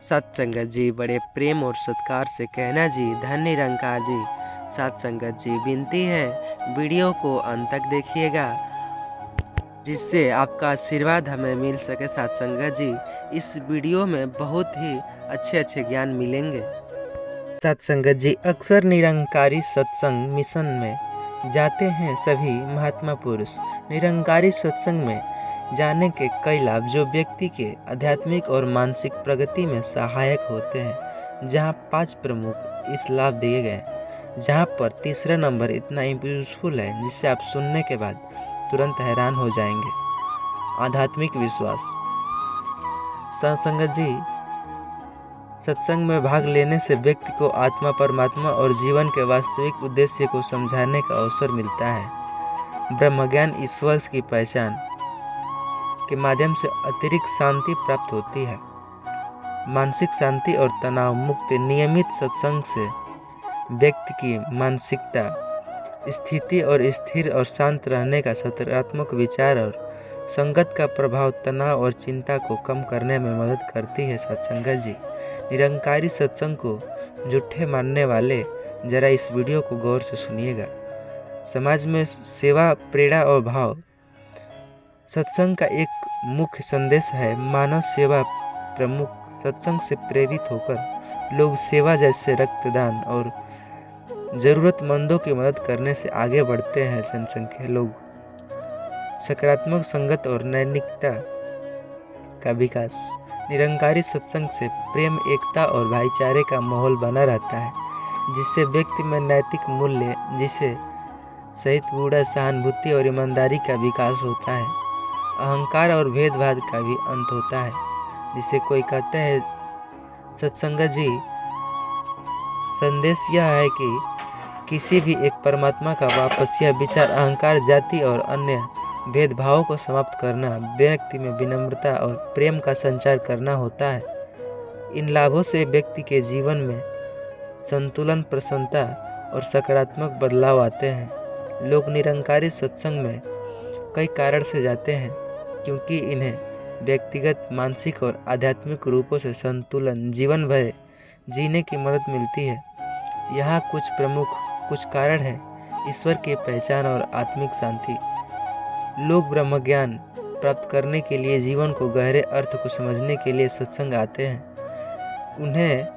सत्संगत जी बड़े प्रेम और सत्कार से कहना जी धन निरंकार जी। सत्संगत जी विनती है वीडियो को अंत तक देखिएगा जिससे आपका आशीर्वाद हमें मिल सके। सत्संगत जी इस वीडियो में बहुत ही अच्छे ज्ञान मिलेंगे। सत्संगत जी अक्सर निरंकारी सत्संग मिशन में जाते हैं सभी महात्मा पुरुष। निरंकारी सत्संग में जाने के कई लाभ जो व्यक्ति के आध्यात्मिक और मानसिक प्रगति में सहायक होते हैं, जहां 5 प्रमुख इस लाभ दिए गए, जहां पर तीसरा नंबर इतना यूजफुल है जिसे आप सुनने के बाद तुरंत हैरान हो जाएंगे। आध्यात्मिक विश्वास। सत्संगत जी सत्संग में भाग लेने से व्यक्ति को आत्मा, परमात्मा और जीवन के वास्तविक उद्देश्य को समझाने का अवसर मिलता है। ब्रह्मज्ञान ईश्वर की पहचान के माध्यम से अतिरिक्त शांति प्राप्त होती है। मानसिक शांति और तनाव मुक्ति। नियमित सत्संग से व्यक्ति की मानसिकता स्थिति और स्थिर और शांत रहने का सकारात्मक विचार और संगत का प्रभाव तनाव और चिंता को कम करने में मदद करती है। सत्संगत जी निरंकारी सत्संग को झूठे मानने वाले जरा इस वीडियो को गौर से सुनिएगा। समाज में सेवा, प्रेरणा और भाव। सत्संग का एक मुख्य संदेश है मानव सेवा। प्रमुख सत्संग से प्रेरित होकर लोग सेवा जैसे रक्तदान और जरूरतमंदों की मदद करने से आगे बढ़ते हैं। जनसंख्या लोग सकारात्मक संगत और नैतिकता का विकास। निरंकारी सत्संग से प्रेम, एकता और भाईचारे का माहौल बना रहता है, जिससे व्यक्ति में नैतिक मूल्य जिसे सहित गुण, सहानुभूति और ईमानदारी का विकास होता है। अहंकार और भेदभाव का भी अंत होता है, जिसे कोई कहते हैं। सत्संगत जी संदेश यह है कि किसी भी एक परमात्मा का वापस यह विचार अहंकार, जाति और अन्य भेदभावों को समाप्त करना, व्यक्ति में विनम्रता और प्रेम का संचार करना होता है। इन लाभों से व्यक्ति के जीवन में संतुलन, प्रसन्नता और सकारात्मक बदलाव आते हैं। लोग निरंकारी सत्संग में कई कारण से जाते हैं, क्योंकि इन्हें व्यक्तिगत, मानसिक और आध्यात्मिक रूपों से संतुलन जीवन भर जीने की मदद मिलती है। यहाँ कुछ कारण हैं: ईश्वर की पहचान और आत्मिक शांति। लोग ब्रह्म ज्ञान प्राप्त करने के लिए, जीवन को गहरे अर्थ को समझने के लिए सत्संग आते हैं। उन्हें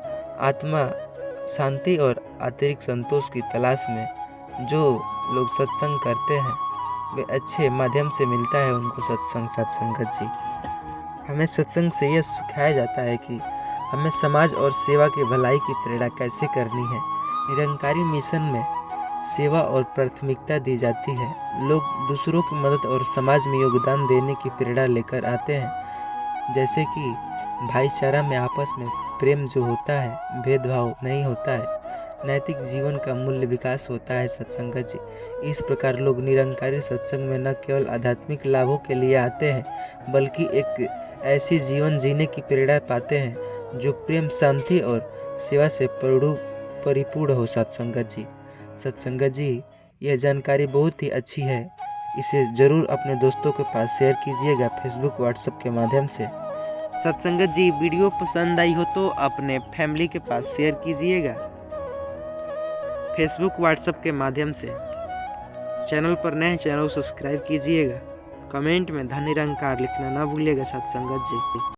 आत्मा शांति और आंतरिक संतोष की तलाश में जो लोग सत्संग करते हैं वे अच्छे माध्यम से मिलता है उनको सत्संग। सत्संगत जी हमें सत्संग से यह सिखाया जाता है कि हमें समाज और सेवा की भलाई की प्रेरणा कैसे करनी है। निरंकारी मिशन में सेवा और प्राथमिकता दी जाती है। लोग दूसरों की मदद और समाज में योगदान देने की प्रेरणा लेकर आते हैं, जैसे कि भाईचारा में आपस में प्रेम जो होता है, भेदभाव नहीं होता है, नैतिक जीवन का मूल्य विकास होता है। सत्संगत जी इस प्रकार लोग निरंकारी सत्संग में न केवल आध्यात्मिक लाभों के लिए आते हैं, बल्कि एक ऐसी जीवन जीने की प्रेरणा पाते हैं जो प्रेम, शांति और सेवा से परिपूर्ण हो। सत्संगत जी यह जानकारी बहुत ही अच्छी है, इसे ज़रूर अपने दोस्तों के पास शेयर कीजिएगा, फेसबुक, व्हाट्सएप के माध्यम से। सत्संगत जी वीडियो पसंद आई हो तो अपने फैमिली के पास शेयर कीजिएगा, फेसबुक, व्हाट्सएप के माध्यम से। चैनल पर नए चैनल सब्सक्राइब कीजिएगा। कमेंट में धन निरंकार लिखना ना भूलिएगा। सत्संगत जी।